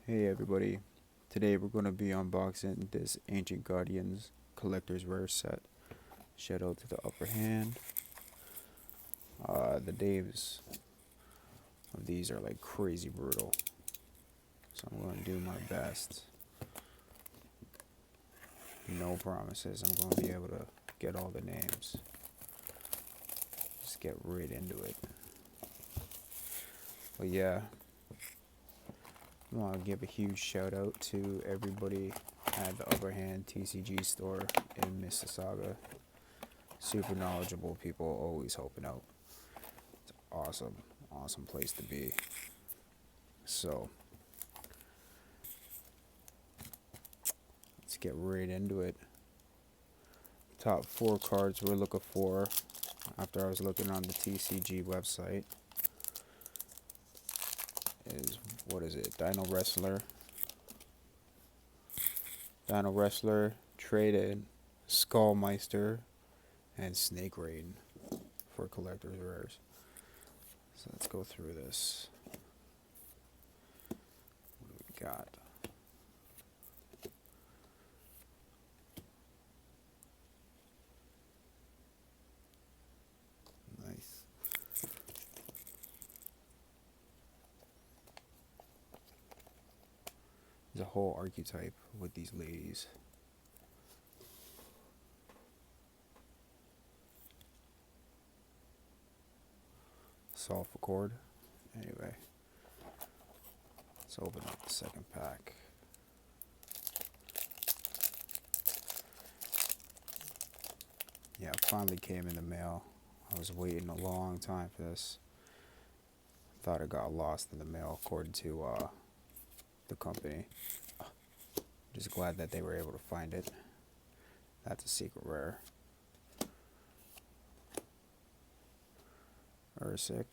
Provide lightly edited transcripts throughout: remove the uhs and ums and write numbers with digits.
Hey everybody, today we're going to be unboxing this Ancient Guardians Collector's Rare set. Shout out to the upper hand. The names of these are like crazy brutal, so I'm going to do my best. No promises, I'm going to be able to get all the names. Just get right into it. But yeah, I want to give a huge shout out to everybody at the Upper Hand TCG store in Mississauga. Super knowledgeable people, always helping out. Awesome, awesome place to be. So let's get right into it. Top 4 cards we're looking for after I was looking on the TCG website is, what is it? Dino Wrestler, Traded, Skullmeister, and Snake Rain for collector's rares. So let's go through this. What do we got? Nice. There's a whole archetype with these ladies. Solve a chord. Anyway, let's open up the second pack. Yeah, it finally came in the mail. I was waiting a long time for this. Thought it got lost in the mail, according to the company. Just glad that they were able to find it. That's a secret rare. Ursic.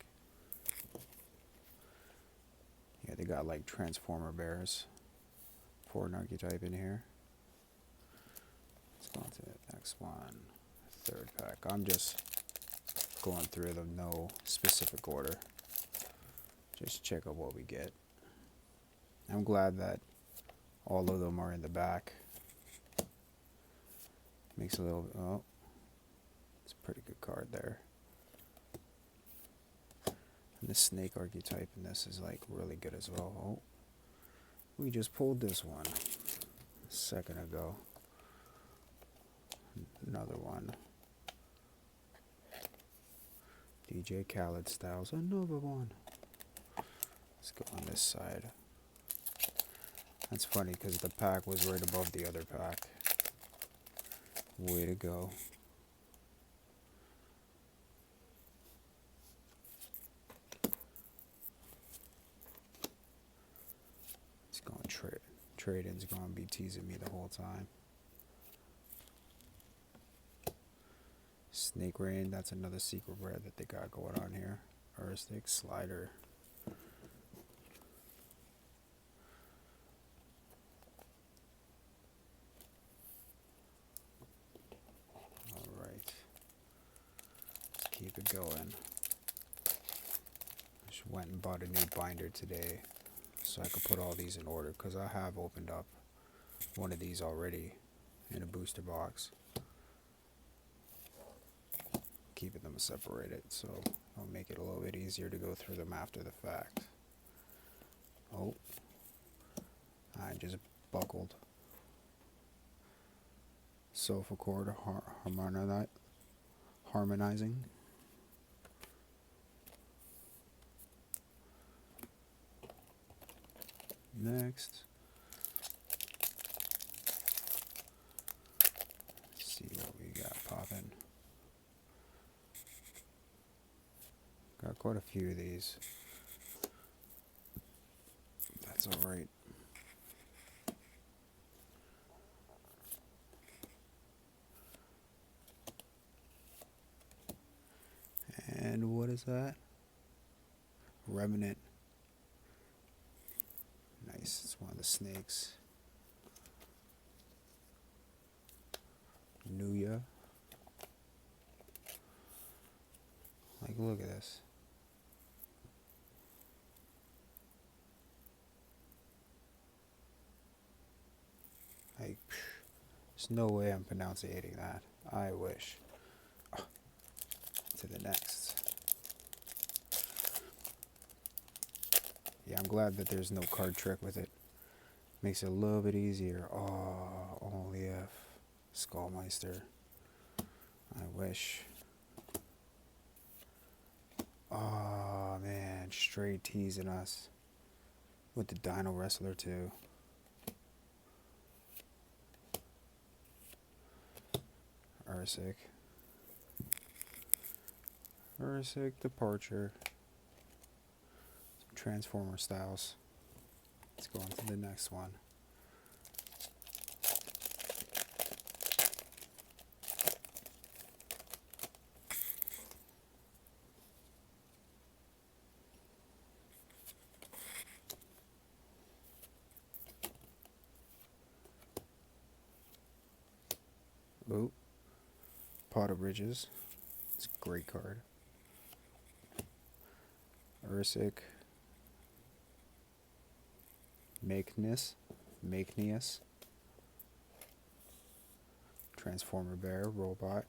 Yeah, they got like Transformer bears for an archetype in here. Let's go on to the next one. Third pack. I'm just going through them, no specific order. Just check out what we get. I'm glad that all of them are in the back. Makes a little, oh, it's a pretty good card there. And the snake archetype in this is like really good as well. Oh, we just pulled this one a second ago. Another one. DJ Khaled Styles, another one. Let's go on this side. That's funny because the pack was right above the other pack. Way to go. It's going to trade-in's going to be teasing me the whole time. Snake Rain, that's another secret rare that they got going on here. Ursic, Slider. Alright. Let's keep it going. Just went and bought a new binder today so I could put all these in order because I have opened up one of these already in a booster box. Keeping them separated so I'll make it a little bit easier to go through them after the fact. Oh, I just buckled. Sofa chord harmonizing. Next, let's see what we got popping. Got quite a few of these. That's alright. And what is that? Remnant. Nice, it's one of the snakes. Nuya. Like, look at this. There's no way I'm pronunciating that. I wish. To the next. Yeah, I'm glad that there's no card trick with it. Makes it a little bit easier. Oh, only F. Skullmeister. I wish. Oh, man. Straight teasing us. With the Dino Wrestler, too. Ursic. Ursic Departure. Some Transformer styles. Let's go on to the next one. Oh, Pot of Bridges. It's a great card. Ursic. Magnus. Transformer Bear, Robot.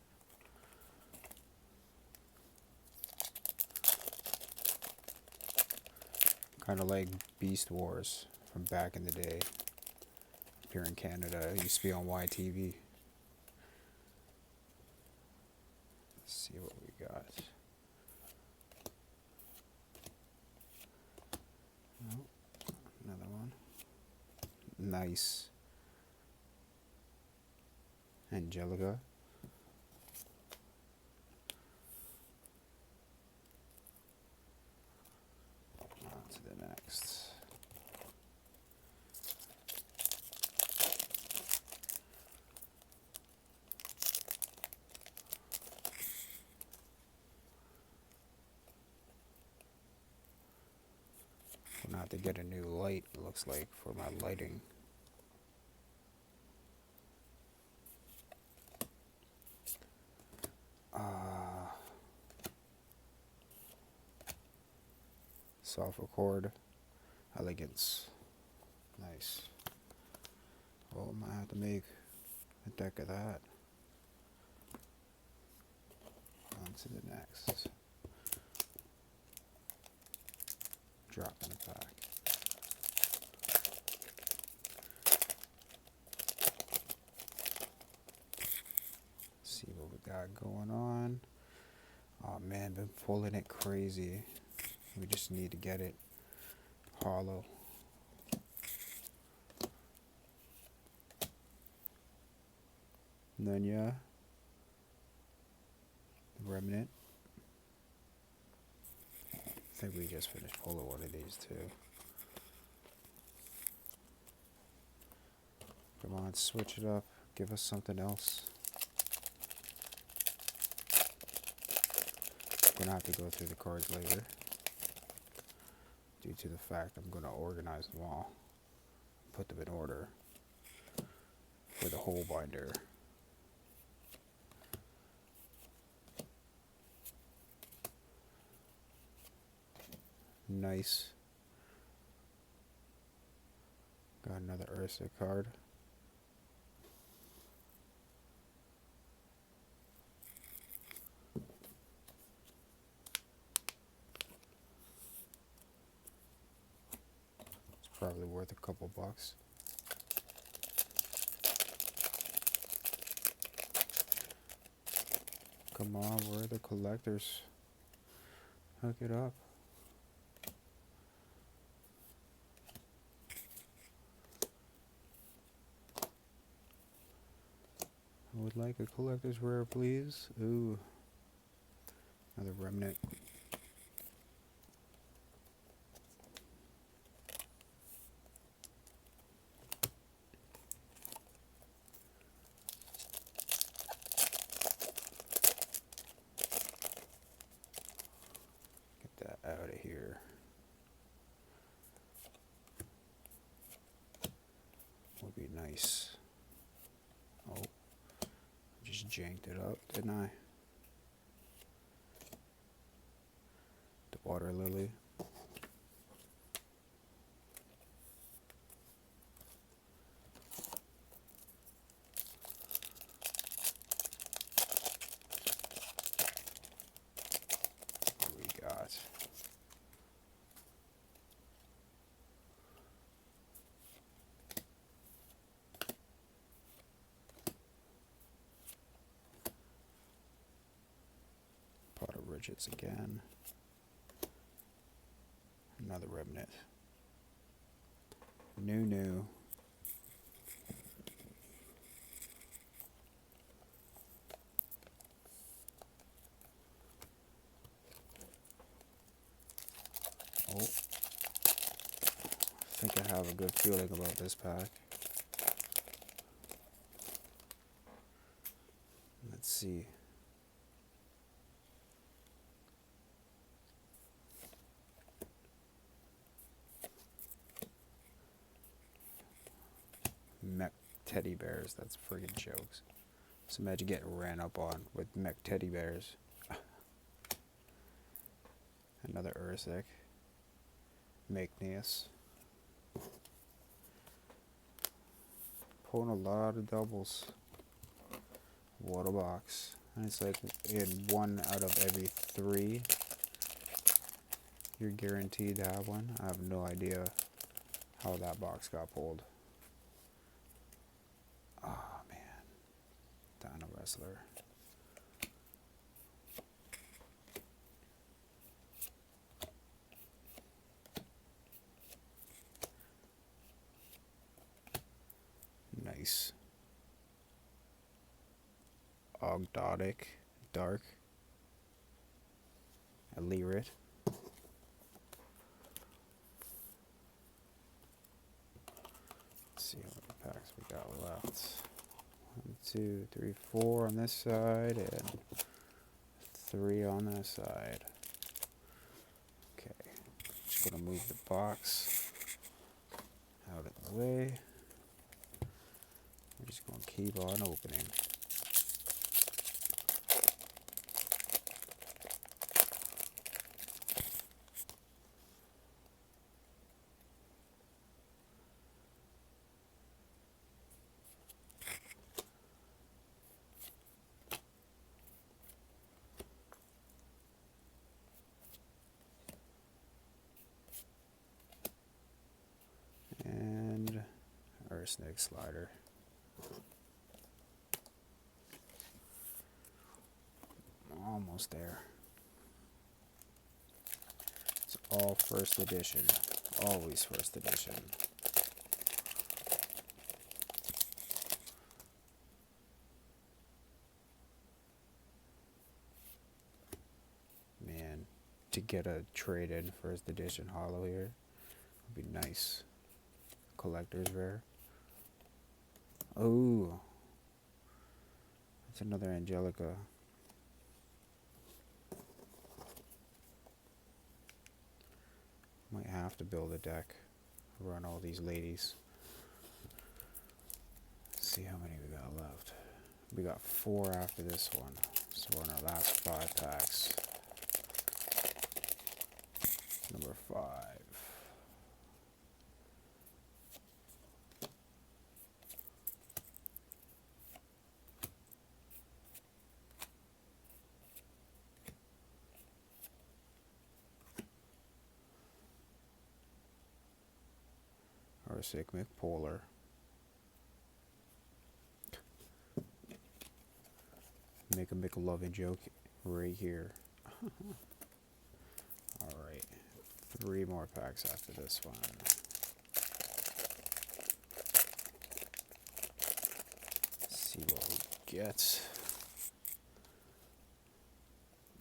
Kind of like Beast Wars from back in the day. Here in Canada, it used to be on YTV. Let's see what we got. Oh, another one. Nice. Angelica. On to the next. I'm gonna have to get a new light, it looks like, for my lighting. Soft Record. Elegance. Nice. Well, I might have to make a deck of that. On to the next. Drop in the pack. See what we got going on. Oh man, been pulling it crazy. We just need to get it hollow. Nunya. Remnant. I think we just finished pulling one of these too. Come on, switch it up. Give us something else. I'm gonna have to go through the cards later, due to the fact I'm gonna organize them all, put them in order for the whole binder. Nice. Got another Ursa card. It's probably worth a couple bucks. Come on, where are the collectors? Hook it up. I would like a collector's rare, please. Ooh. Another remnant. Get that out of here. Would be nice. Oh. Just janked it up, didn't I? The water lily. Gorgeous again. Another remnant. New. Oh. I think I have a good feeling about this pack. Let's see. Mech teddy bears, that's friggin' jokes. Just imagine getting ran up on with mech teddy bears. Another Ursic. Magnius. Pulling a lot of doubles. What a box. And it's like in 1 out of every 3 you're guaranteed to have one. I have no idea how that box got pulled. Oh man. Dino Wrestler. Nice. Ogdotic. Dark. A Lyrit. Let's see how many packs we got left. 1, 2, 3, 4 on this side, and 3 on this side. Okay, just gonna move the box out of the way. We're just gonna keep on opening. And our snake slider. Almost there. It's all first edition. Always first edition. Man, to get a trade-in first edition holo here would be nice. Collector's rare. Oh, that's another Angelica. Might have to build a deck, run all these ladies. Let's see how many we got left. We got 4 after this one, so we're on our last 5 packs. Number 5. Ursic McPolar. Make a McLovin joke right here. Alright. 3 more packs after this one. Let's see what we get.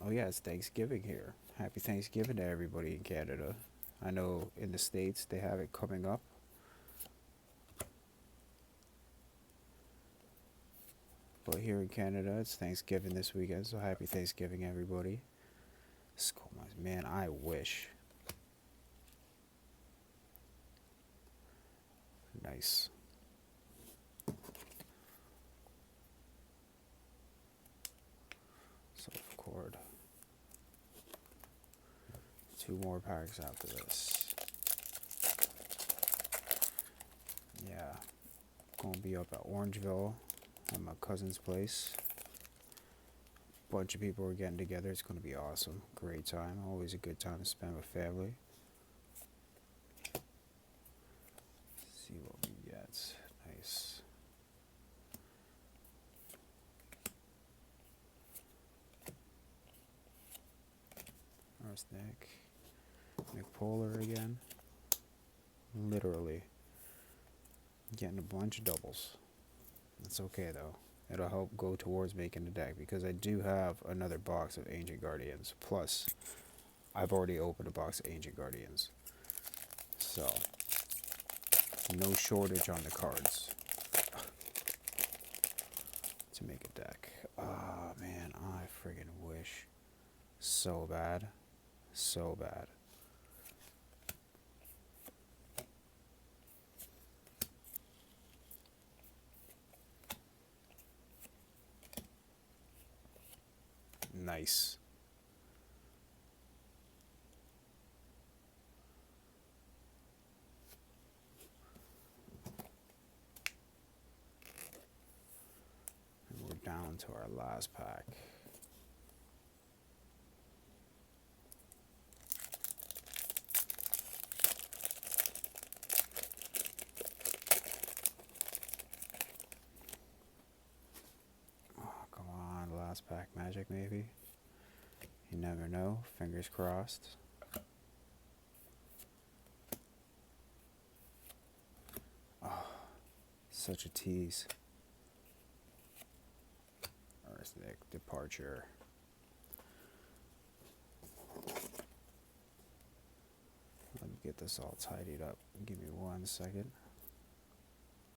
Oh yeah, it's Thanksgiving here. Happy Thanksgiving to everybody in Canada. I know in the States they have it coming up. But here in Canada, it's Thanksgiving this weekend, so happy Thanksgiving, everybody. Man, I wish. Nice. Self cord. 2 more packs after this. Yeah. Gonna be up at Orangeville at my cousin's place. Bunch of people are getting together. It's going to be awesome. Great time. Always a good time to spend with family. Let's see what we get. Nice. Arsenic. McPolar again. Literally getting a bunch of doubles. It's okay though. It'll help go towards making the deck because I do have another box of Ancient Guardians. Plus, I've already opened a box of Ancient Guardians. So, no shortage on the cards to make a deck. Ah, man, I friggin' wish so bad. So bad. Nice. And we're down to our last pack. Oh, come on, last pack magic maybe? You never know, fingers crossed. Oh, such a tease. Arsenic Departure. Let me get this all tidied up. Give me 1 second.